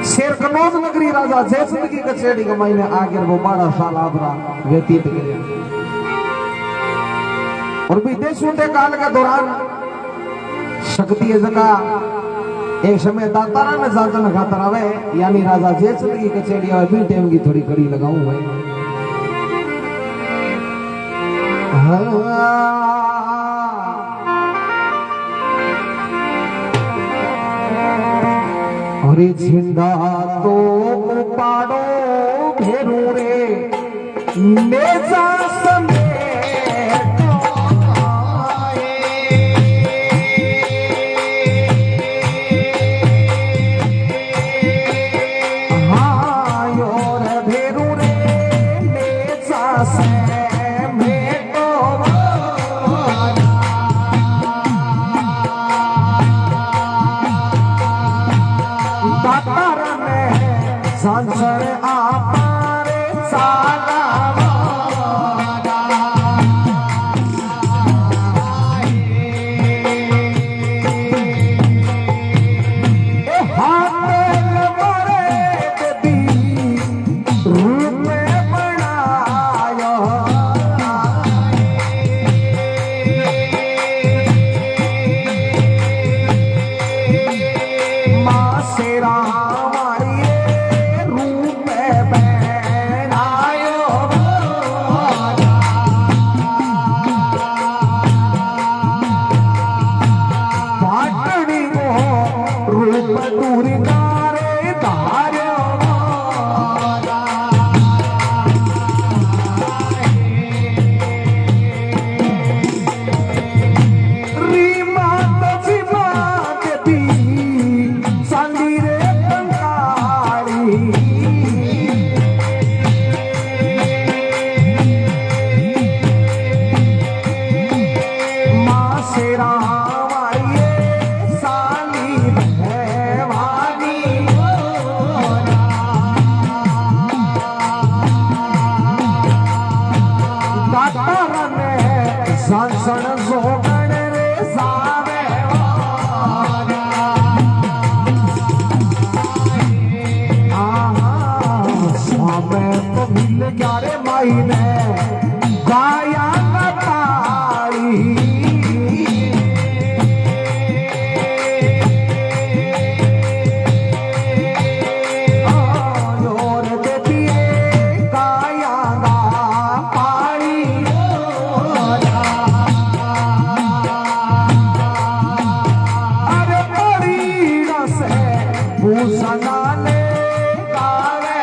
शेर कनौज नगरी राजा जयचंद की कचेरी कमाई में आगे वो 12 साल आपरा व्यतीत किया। और विदेशों के काल के दौरान शक्ति जगह एक समय दातारा में जातन खातर आवे यानी राजा जयचंद की कचेरी और भी टाइम की थोड़ी कड़ी लगाऊं भाई। अरे झिंडा तो पाड़ो घेरू रे ले जा संसर आपारे साला भूषणा ने गावे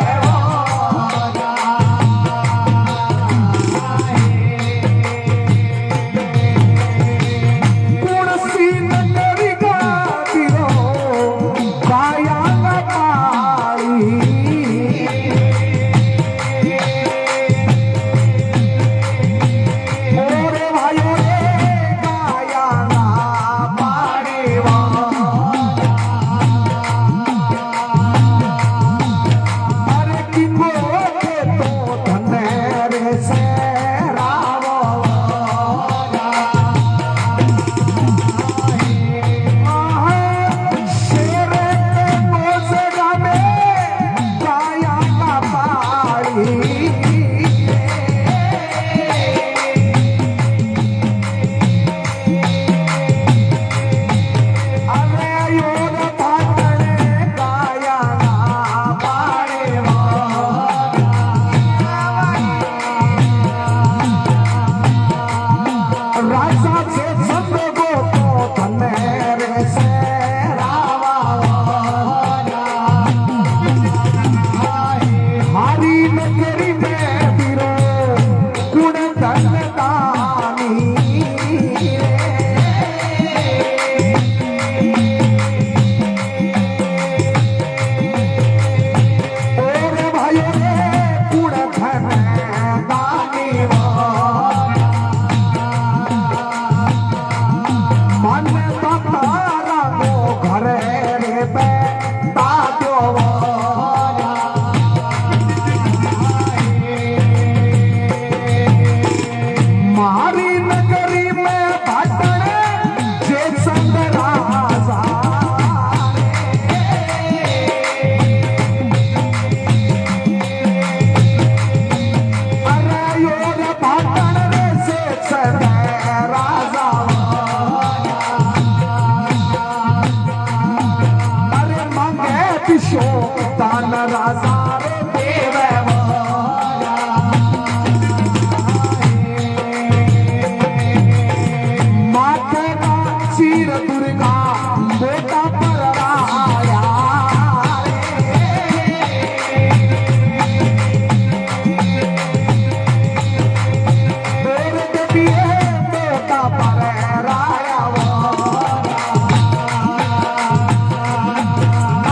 कुणसी नगरी गातिरो गाया पाई ओरे भाइयों रे गाया ना पाड़ेवा अरे किनको के तो धने रे से रावो शेर के मोजरा में गाया का पाड़ी अरे योग भाटने गाया ना पाड़ेवा राजा से संगो तो धने रे से रावा हारी नगरी में बिरो कुण धन दानी ओरे भाइयों रे कुण धन दानी मन तारा को घरे रे पे ताद्यो मारी नगरी में भाटने जे संग राजा अरे योग भाटन रे से संग राजा अरे मांगे पिशो दान राजा रे देवे माथे का चीर दुर्गा बेटा पर आया मेरे बेटिए बेटा पर आया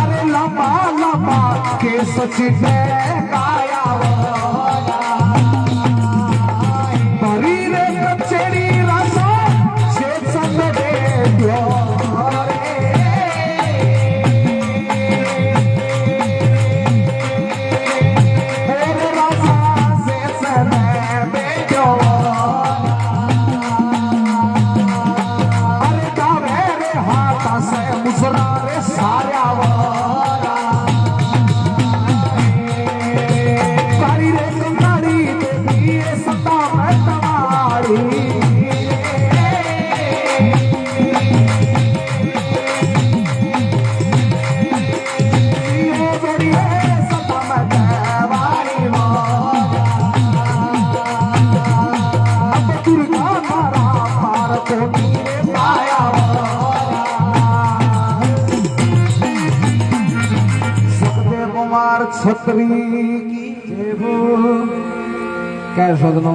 अरे लंबा लंबा के सचिटे गाया बरी रे कचेरी राजा से संग दे दियो रे राजा से संग दे दियो अरे गावे रे हाथ से मुसरा रे साया कारी रे कंगाड़ी देवी सता में तमाड़ी ये जोड़िए सता में तवारी अब दुर्गा मारा पार को नीरे पाया सुखदेव कुमार छत्री की जय हो क्या सदनो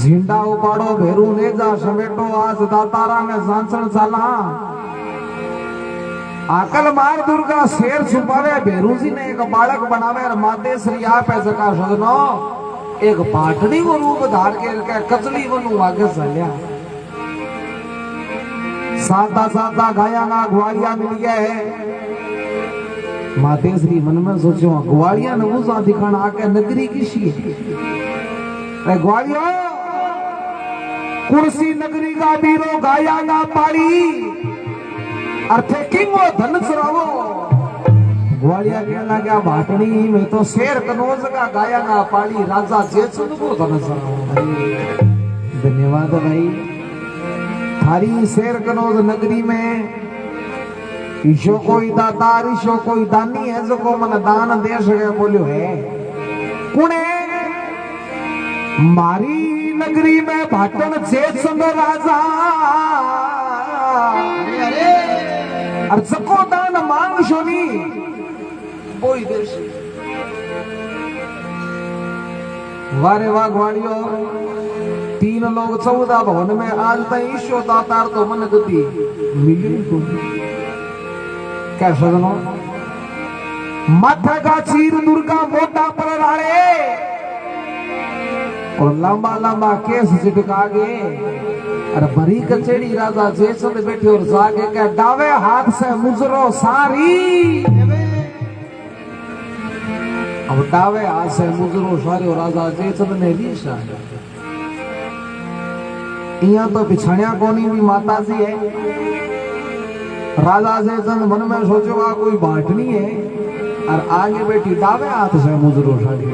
जिंदा उपाड़ो भेरू ने जा समेटो आज दातारा ने सांसण साला आकल मार दुर्गा शेर छुपावे भेरू जी ने एक बालक बनावे और माते श्री आप ऐसा का सदनो एक पाटनी को रूप धार के कचली बनू आगे चलिया सादा सादा गाया ना ग्वालिया मिल गया है माते श्री मन में सोचो ग्वालिया ने वो दिखाना आके नगरी किसी है ग्वालिया कुर्सी नगरी का बीरो गाया ना पाड़ी अर्थे किंग धन सरावो ग्वालिया कहना क्या भाटनी में तो शेर कनौज का गाया ना पाड़ी राजा जेसुद को धन सरावो धन्यवाद भाई थारी शेर कनौज नगरी में ईशो कोई दातार ईशो कोई दानी है जो को मन दान दे सके बोलियो है कुणे मारी नगरी में भाटन जेसुद राजा अरे और जको दान मांग शोनी वो ही देश। वारे वाह ग्वालियो 3 लोग 14 भवन में आज तक ईशो दातार तो मन गति मिली को क्या सजनो माथा का चीर दुर्गा मोटा पर राड़े और लंबा लंबा केस चिटका गए अरे भरी कचेड़ी राजा जयचंद बैठे और जागे क्या डावे हाथ से मुजरो सारी अब डावे हाथ से मुजरो सारी और राजा जयचंद ने रीसा यहाँ तो पिछड़िया कोनी भी माता जी है। राजा जयचंद मन में सोचेगा कोई बाटनी है और आगे बैठी डावे हाथ से मुजरो सारी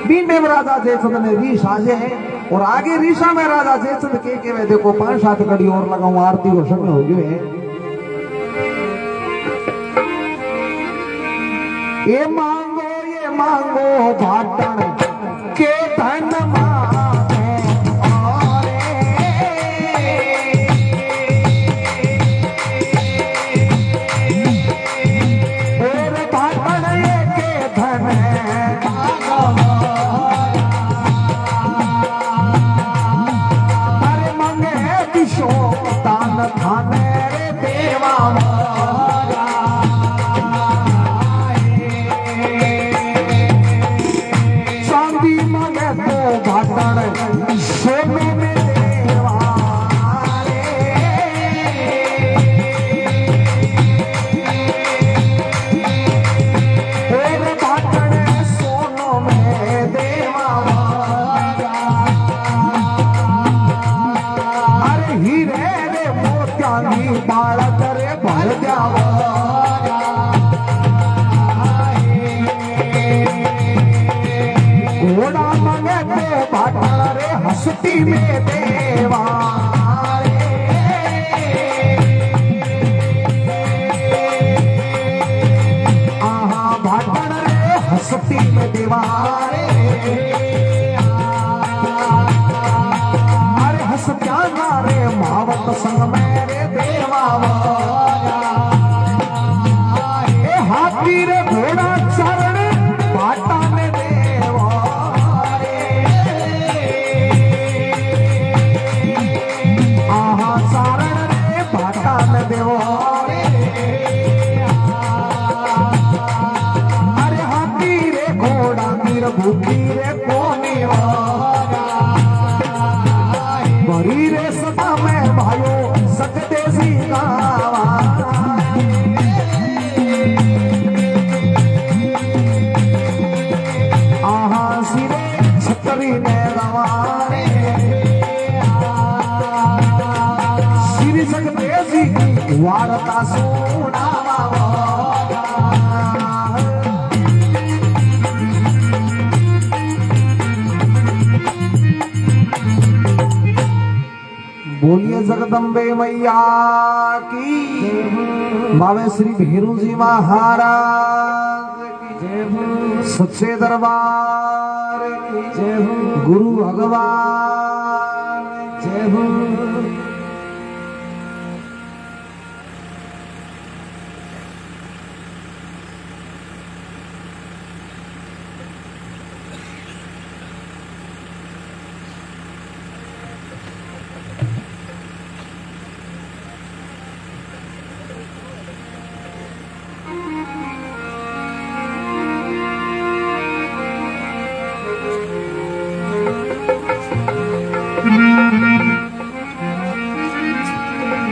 बीने में राजा जयचंद ने रीस आजे है और आगे रीसा में राजा जयचंद के वे देखो 5-7 कड़ी और लगाऊं आरती को समय हो गए है। ये मांगो भाटन के धन हस्ती में देवा आहा भाटन रे हस्ती में देवा अरे हस्त्या रे मावत संग मेरे देवा हाथी रे घोड़ा चरण भाटा में देवा अरे हाथी रे घोड़ा मीर भूखी रे कोने बड़ी रे सदा में भाइयों सकते सी गावा आहा सिरे छतरी ने रवाने श्री सकते सी वारता सुनावा बोलिए जगदम्बे मैया की बाबे श्री भैरू जी महाराज की सच्चे दरबार की गुरु भगवान जय हो।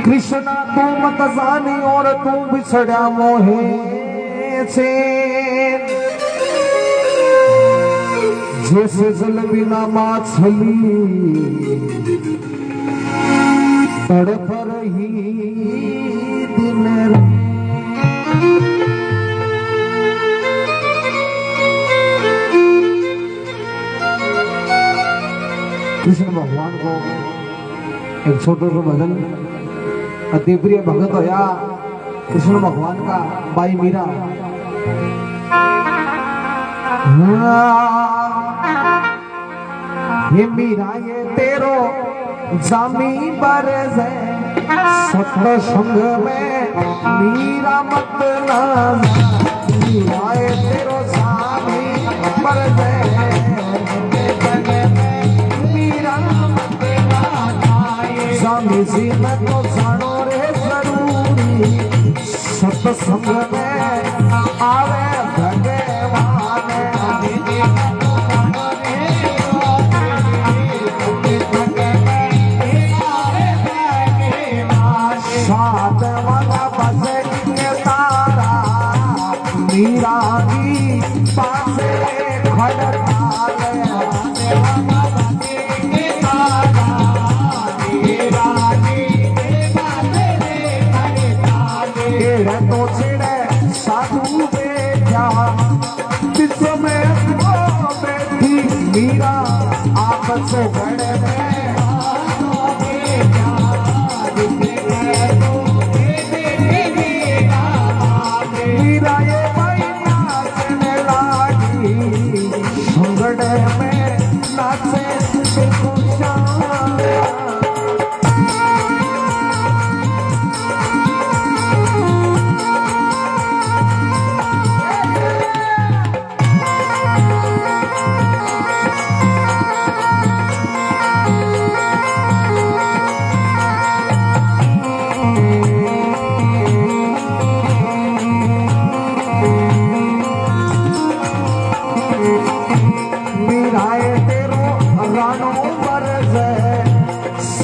कृष्णा तू मत जानी और तू बिछड़ा मोहे से जैसे जल बिना मछली तड़प रही दिन कृष्ण भगवान को एक छोटा सा भजन अति प्रिय भगत होया कृष्ण भगवान का बाई मीरा ये मीरा ये तेरो जामी पर सत्संग में मीरा मत ना आए तेरो स्वामी पर मीरा मत ना स्वामी जी मैं तो जानो रे जरूरी सत्संग में आवे भगवान मीरा की पासे खड़ताल तो छिड़े साधु बेटा विश्व में बैठी मीरा आपस बड़े मीरा ये में नाचे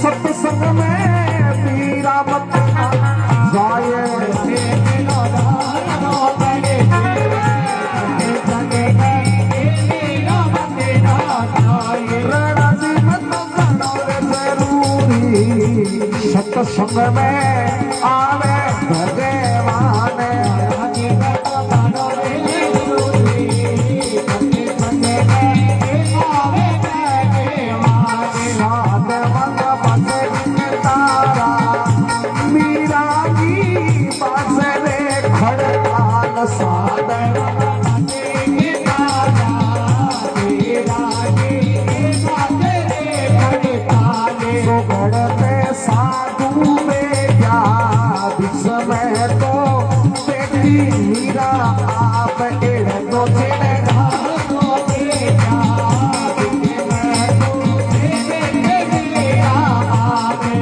सत्संग में मीरा मत जाए सत्संग में आवे भगवान साधु में क्या समय तो बेटी मीरा आप तो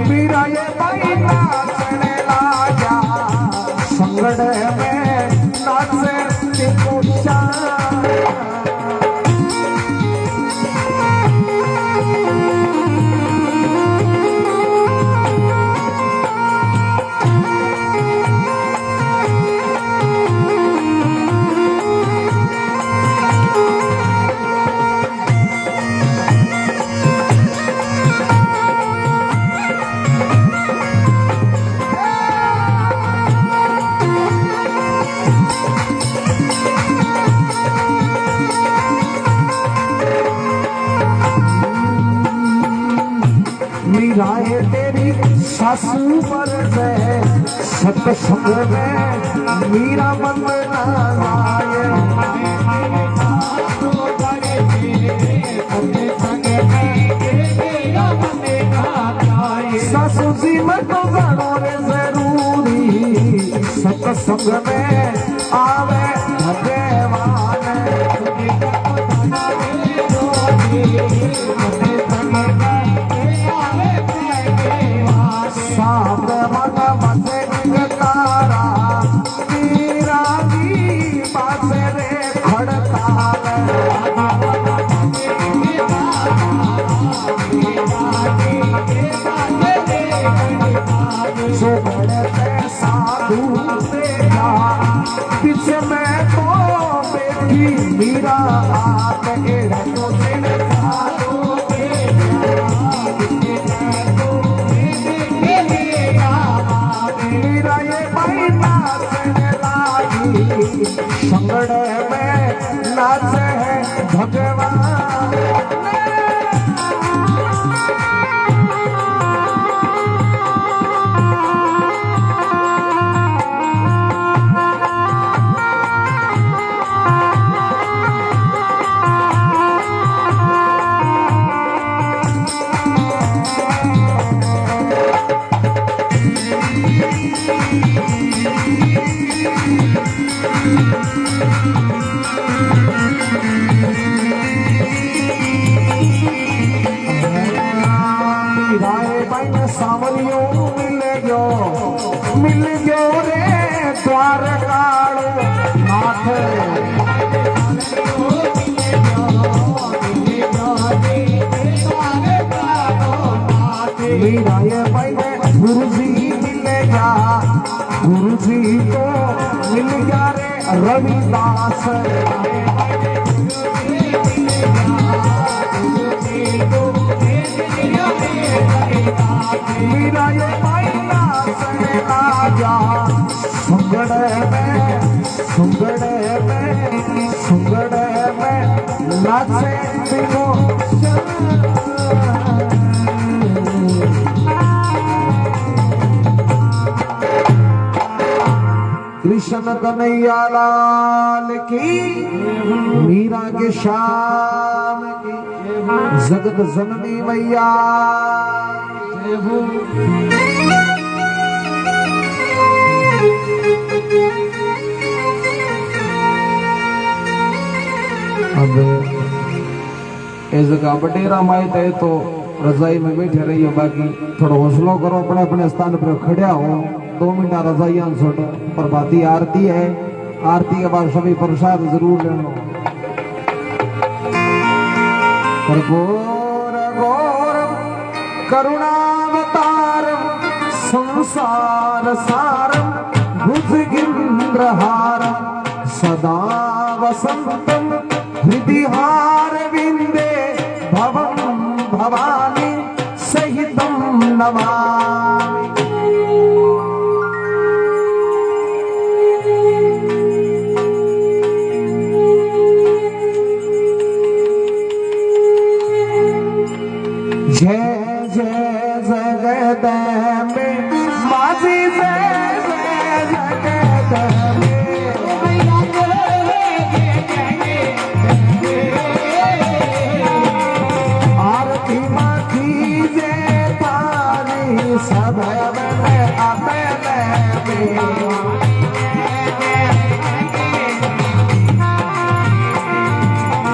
मीरा ये भाई नाचने लाया संगड़ में नाचे पूछा मीराए तेरी सासू पर सत्संग में मीरा बंदना लाए सासू जी मैं तो जानो रे जरूरी सत्संग में आवे भगवान सामने माता बसे तारा मीरा की पासे रे खड़ताल जो बड़े साधु बेटा पीछे में तो बेटी मीरा आके तो साधु मीरा ये भाई नाचने लागी संगड़ में नाचे है भगवान मिल गयो रे द्वार कालो नाथ मीरा ये पहले गुरु जी मिले जा गुरु जी को मिल गया रे रविदास मीरा ये पहला से राजा सुंगड़ में नाचे बिनो कृष्ण कन्हैया लाल की मीरा के शाम की जगत जननी मैया अब इस जगह बटेरा माइट है तो रजाई में बैठे रहिए बाकी थोड़ा हौसला करो अपने अपने स्थान पर खड़िया हो 2 मिनट रजाइया छोड़ प्रभाती आरती है आरती के बाद सभी प्रसाद जरूर लेना कर्पूर घोरम करुणावतारम संसार सारम भुजगिंद्रहारम सदा वसंतम हृदय हार विंदे भवम भवानी सहितम नमामि जय जय जगदम्बे मासी जय जय जगदम्बे आरती माखी जय तारी सभय में आपे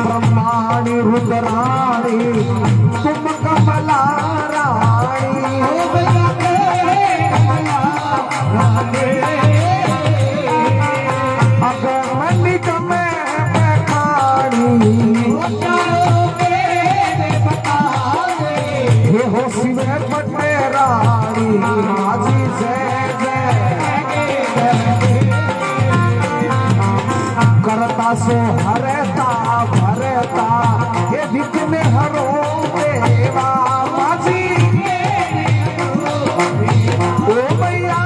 ब्रह्माणी रुद्राणी तुम कमला रानी अगर मलिक में खानी ये हो शिवे पटे रानी माझी जय जय करता सो हरता भरता ये विघ्न हरो देवा माझी ओ मैया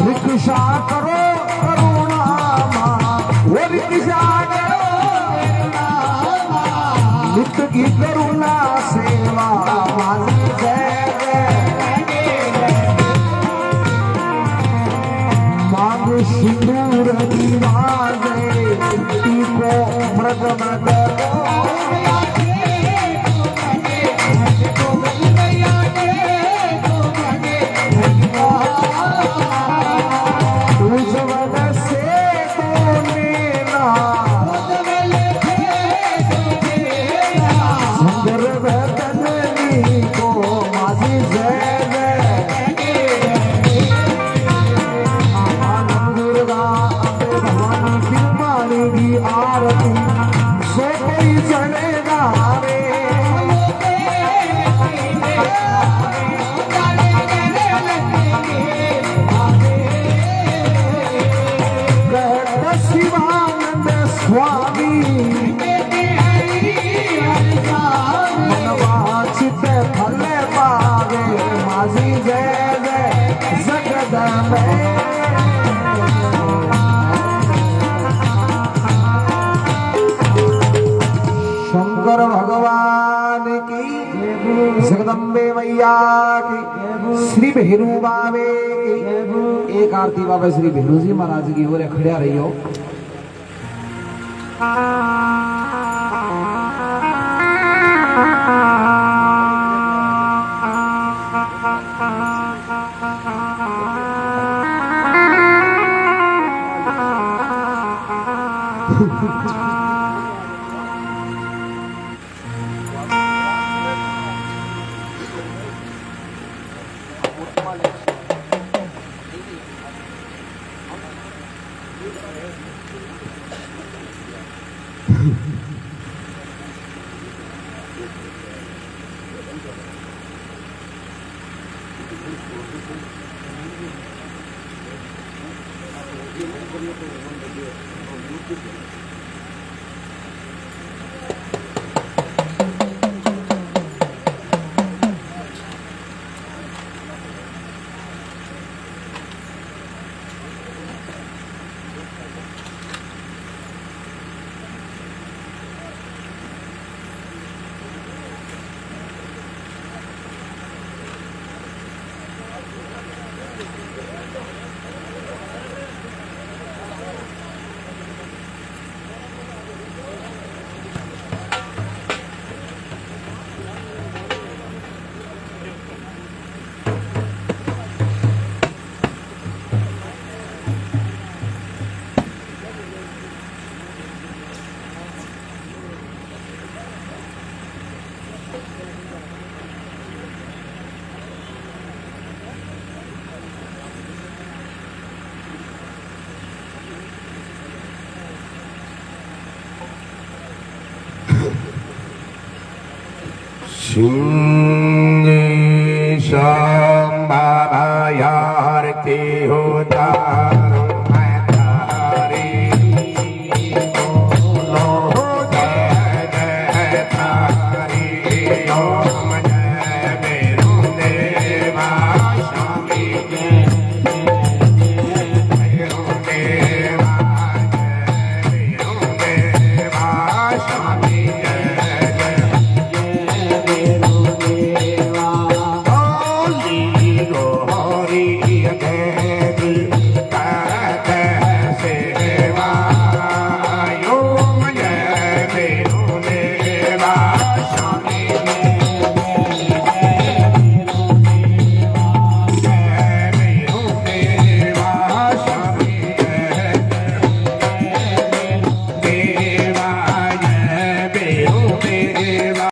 रिक्शा करो करुणा माँ वो रिक्शा करो नित्य की करुणा सेवा माझी मांग सिंदूर दीवाने टीको मृग मृग उज्जवल से तो लेना सुंदर वदनी को माझी जय जय भवानी फिल्मानी की आरती सो कोई चलेगा रे शिवानंद स्वामी मनवाचित फल पावे माझी जय जय जगदम्बे शंकर भगवान की जगदम्बे मैया की श्री भेरू बाबे की एक आरती बाबा श्री भेरू जी महाराज की ओर खड़िया रही हो Singha